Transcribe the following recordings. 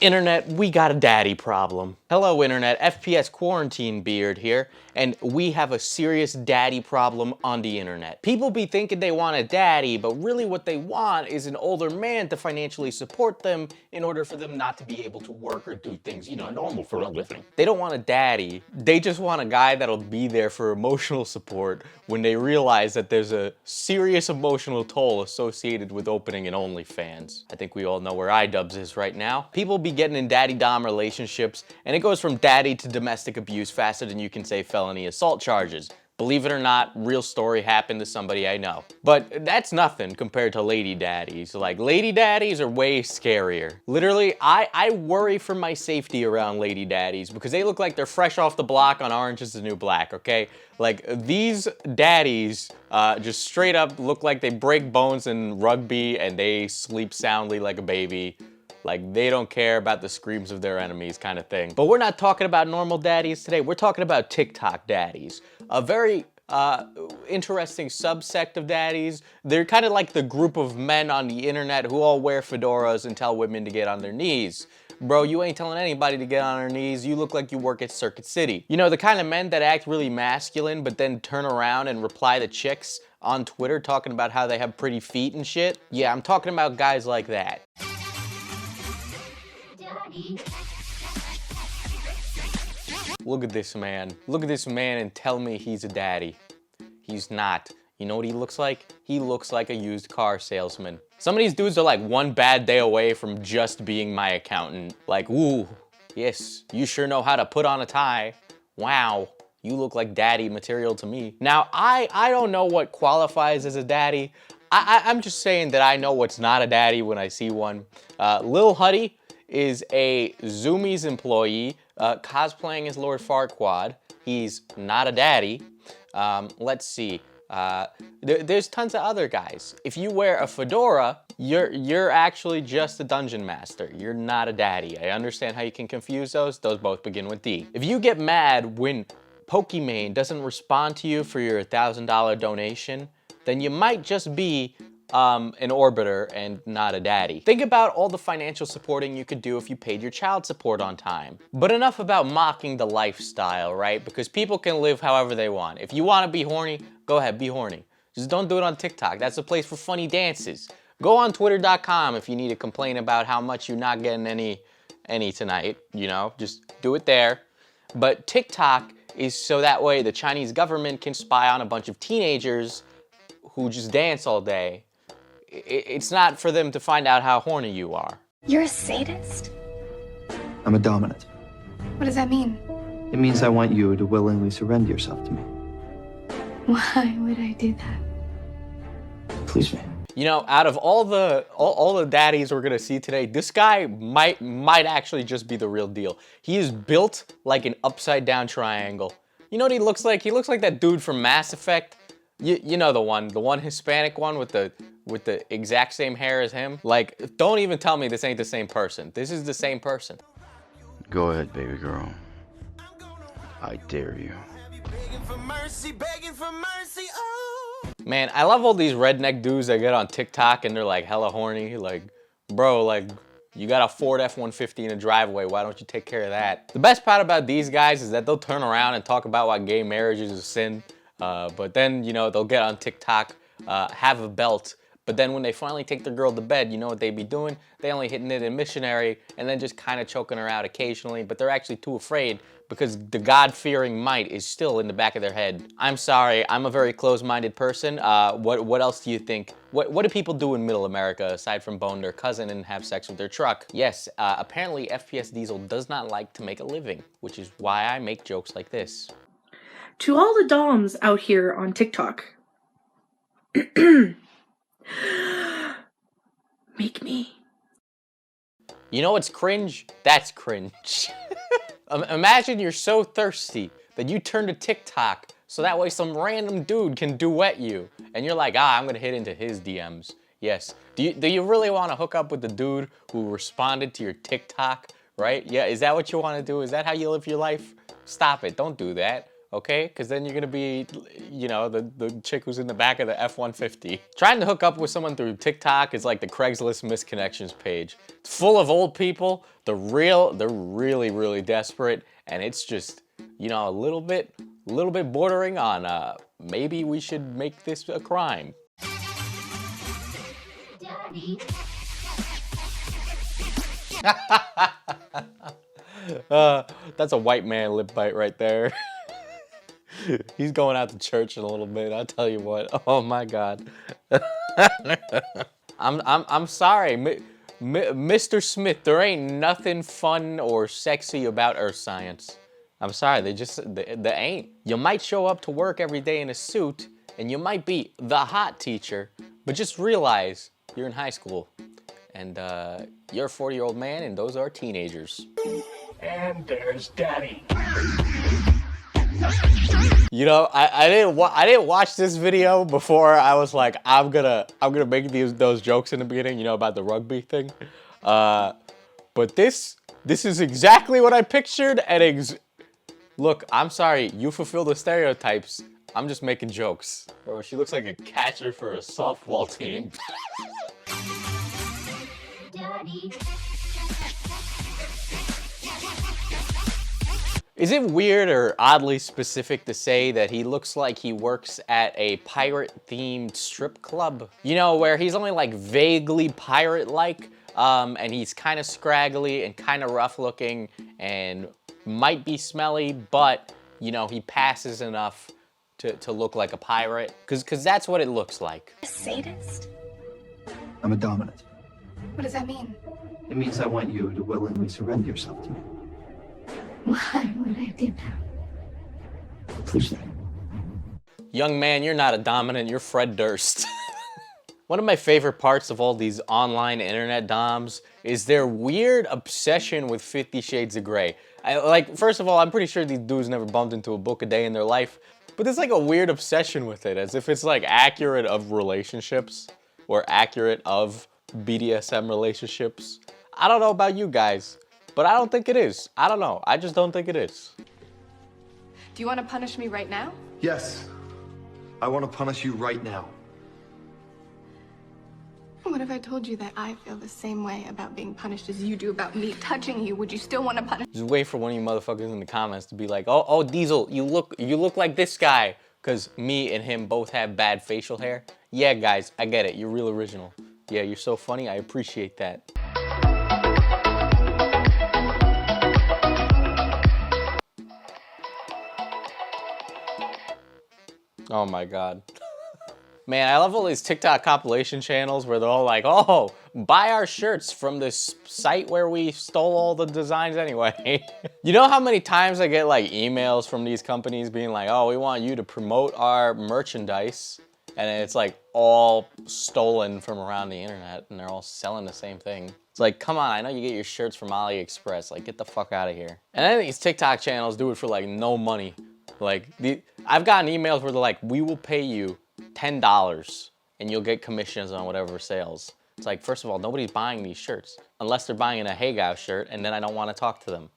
Internet, we got a daddy problem. Hello Internet, FPS Quarantine Beard here, and we have a serious daddy problem on the internet. People be thinking they want a daddy, but really what they want is an older man to financially support them in order for them not to be able to work or do things, you know, normal for a living. They don't want a daddy, they just want a guy that'll be there for emotional support when they realize that there's a serious emotional toll associated with opening an OnlyFans. I think we all know where iDubbbz is right now. People be getting in daddy-dom relationships, and it goes from daddy to domestic abuse faster than you can say felony assault charges. Believe it or not, real story happened to somebody I know. But that's nothing compared to lady daddies. Like, lady daddies are way scarier. Literally, I worry for my safety around lady daddies because they look like they're fresh off the block on Orange is the New Black, okay? Like, these daddies just straight up look like they break bones in rugby and they sleep soundly like a baby. Like, they don't care about the screams of their enemies kind of thing. But we're not talking about normal daddies today. We're talking about TikTok daddies. A very interesting subsect of daddies. They're kind of like the group of men on the internet who all wear fedoras and tell women to get on their knees. Bro, you ain't telling anybody to get on their knees. You look like you work at Circuit City. You know, the kind of men that act really masculine but then turn around and reply to chicks on Twitter talking about how they have pretty feet and shit? Yeah, I'm talking about guys like that. Look at this man. Look at this man and tell me he's a daddy. He's not. You know what he looks like? He looks like a used car salesman. Some of these dudes are like one bad day away from just being my accountant. Like, ooh, yes, you sure know how to put on a tie. Wow, you look like daddy material to me. Now, I don't know what qualifies as a daddy. I'm just saying that I know what's not a daddy when I see one. Lil Huddy is a Zoomies employee cosplaying as Lord Farquaad. He's not a daddy. Let's see. There's tons of other guys. If you wear a fedora, you're actually just a dungeon master. You're not a daddy. I understand how you can confuse those. Those both begin with D. If you get mad when Pokimane doesn't respond to you for your $1,000 donation, then you might just be an orbiter and not a daddy. Think about all the financial supporting you could do if you paid your child support on time. But enough about mocking the lifestyle, right? Because people can live however they want. If you want to be horny, go ahead, be horny. Just don't do it on TikTok. That's a place for funny dances. Go on twitter.com if you need to complain about how much you're not getting any tonight, you know, just do it there. But TikTok is so that way the Chinese government can spy on a bunch of teenagers who just dance all day. It's not for them to find out how horny you are. You're a sadist? I'm a dominant. What does that mean? It means I want you to willingly surrender yourself to me. Why would I do that? Please me. You know, out of all the daddies we're gonna see today, this guy might actually just be the real deal. He is built like an upside down triangle. You know what he looks like? He looks like that dude from Mass Effect. You know the one Hispanic one with the exact same hair as him. Like, don't even tell me this ain't the same person. This is the same person. Go ahead, baby girl. I dare you. Man, I love all these redneck dudes that get on TikTok and they're like hella horny. Like, bro, like, you got a Ford F-150 in a driveway. Why don't you take care of that? The best part about these guys is that they'll turn around and talk about why gay marriage is a sin. But then, you know, they'll get on TikTok, have a belt, but then when they finally take their girl to bed, you know what they be doing? They only hitting it in missionary and then just kind of choking her out occasionally, but they're actually too afraid because the God-fearing might is still in the back of their head. I'm sorry, I'm a very closed-minded person. What else do you think? What do people do in Middle America aside from bone their cousin and have sex with their truck? Yes, apparently FPS Diesel does not like to make a living, which is why I make jokes like this. To all the doms out here on TikTok, make me. You know what's cringe? That's cringe. Imagine you're so thirsty that you turn to TikTok so that way some random dude can duet you. And you're like, I'm gonna hit into his DMs. Yes. Do you really want to hook up with the dude who responded to your TikTok, right? Yeah, is that what you want to do? Is that how you live your life? Stop it, don't do that. okay? Because then you're gonna be, you know, the chick who's in the back of the F-150. Trying to hook up with someone through TikTok is like the Craigslist misconnections page. It's full of old people. They're really, really desperate, and it's just, you know, a little bit bordering on maybe we should make this a crime. Daddy. That's a white man lip bite right there. He's going out to church in a little bit. I'll tell you what. Oh my God. I'm sorry, Mr. Smith. There ain't nothing fun or sexy about earth science. I'm sorry. They ain't. You might show up to work every day in a suit, and you might be the hot teacher, but just realize you're in high school, and you're a 40-year-old man, and those are teenagers. And there's Daddy. You know, I didn't watch this video before I was like, I'm gonna make those jokes in the beginning, you know, about the rugby thing. But this is exactly what I pictured, and look, I'm sorry, you fulfill the stereotypes. I'm just making jokes. Or she looks like a catcher for a softball team. Daddy. Is it weird or oddly specific to say that he looks like he works at a pirate-themed strip club? You know, where he's only like vaguely pirate-like, and he's kind of scraggly and kind of rough-looking and might be smelly, but, you know, he passes enough to look like a pirate. Because that's what it looks like. A sadist? I'm a dominant. What does that mean? It means I want you to willingly surrender yourself to me. Why would I do that? Please. Young man, you're not a dominant, you're Fred Durst. One of my favorite parts of all these online internet doms is their weird obsession with 50 Shades of Grey. Like, first of all, I'm pretty sure these dudes never bumped into a book a day in their life, but there's like a weird obsession with it, as if it's like accurate of relationships or accurate of BDSM relationships. I don't know about you guys, but I don't think it is. I don't know. I just don't think it is. Do you want to punish me right now? Yes. I want to punish you right now. What if I told you that I feel the same way about being punished as you do about me touching you? Would you still want to punish? Just wait for one of you motherfuckers in the comments to be like, oh, Diesel, you look like this guy, because me and him both have bad facial hair. Yeah, guys, I get it. You're real original. Yeah, you're so funny. I appreciate that. Oh my God. Man, I love all these TikTok compilation channels where they're all like, oh, buy our shirts from this site where we stole all the designs anyway. You know how many times I get like emails from these companies being like, oh, we want you to promote our merchandise. And it's like all stolen from around the internet and they're all selling the same thing. It's like, come on, I know you get your shirts from AliExpress. Like, get the fuck out of here. And then these TikTok channels do it for like no money. Like, I've gotten emails where they're like, we will pay you $10 and you'll get commissions on whatever sales. It's like, first of all, nobody's buying these shirts unless they're buying a Hagau shirt, and then I don't want to talk to them.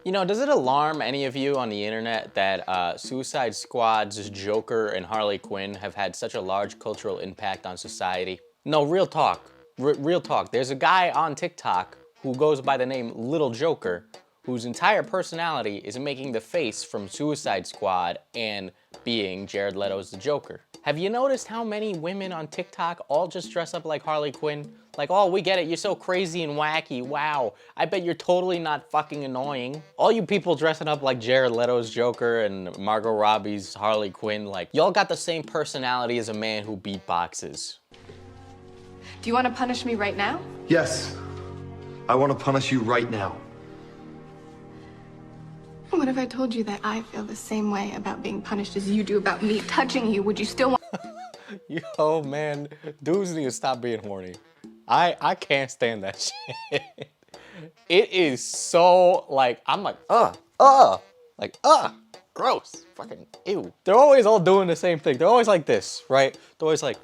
You know, does it alarm any of you on the internet that Suicide Squad's Joker and Harley Quinn have had such a large cultural impact on society? No, real talk. Real talk. There's a guy on TikTok who goes by the name Little Joker, whose entire personality is making the face from Suicide Squad and being Jared Leto's the Joker. Have you noticed how many women on TikTok all just dress up like Harley Quinn? Like, oh, we get it, you're so crazy and wacky, wow. I bet you're totally not fucking annoying. All you people dressing up like Jared Leto's Joker and Margot Robbie's Harley Quinn, like, y'all got the same personality as a man who beatboxes. Do you want to punish me right now? Yes. I want to punish you right now. What if I told you that I feel the same way about being punished as you do about me touching you? Would you still want? Yo, man, dudes need to stop being horny. I can't stand that shit. It is so, like, I'm like, gross, fucking ew. They're always all doing the same thing. They're always like this, right? They're always like,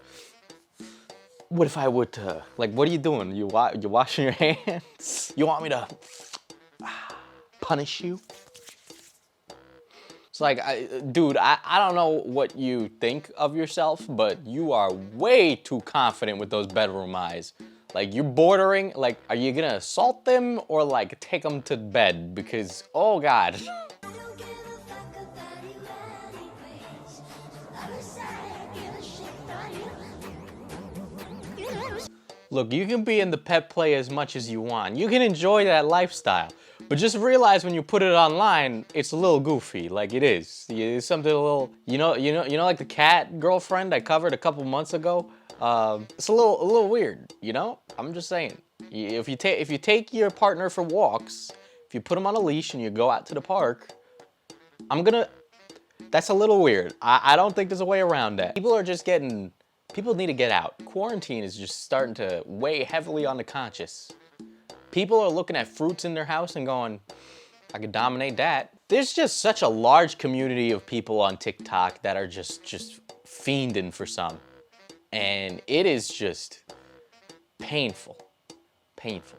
What if I would to, like, what are you doing? You washing your hands? You want me to punish you? It's like, dude, I don't know what you think of yourself, but you are way too confident with those bedroom eyes. Like, you're bordering, like, are you gonna assault them or like take them to bed? Because, oh God. Look, you can be in the pet play as much as you want. You can enjoy that lifestyle. But just realize when you put it online, it's a little goofy, like it is. It's something a little, you know, like the cat girlfriend I covered a couple months ago. It's a little weird, you know. I'm just saying. If you take your partner for walks, if you put them on a leash and you go out to the park, that's a little weird. I don't think there's a way around that. People need to get out. Quarantine is just starting to weigh heavily on the conscious. People are looking at fruits in their house and going, I could dominate that. There's just such a large community of people on TikTok that are just fiending for some. And it is just painful, painful.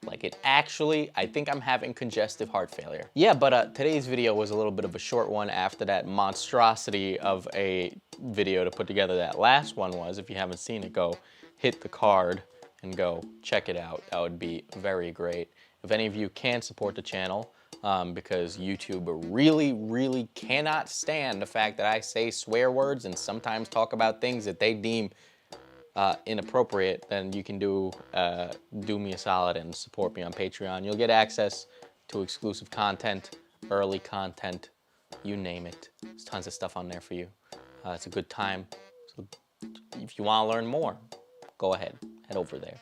Like it actually, I think I'm having congestive heart failure. Yeah, but today's video was a little bit of a short one after that monstrosity of a video to put together that last one was. If you haven't seen it, go hit the card and go check it out. That would be very great. If any of you can support the channel, because YouTube really cannot stand the fact that I say swear words and sometimes talk about things that they deem inappropriate, then you can do me a solid and support me on Patreon. You'll get access to exclusive content, early content, you name it. There's tons of stuff on there for you. It's a good time. So if you want to learn more, go ahead, head over there.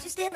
Step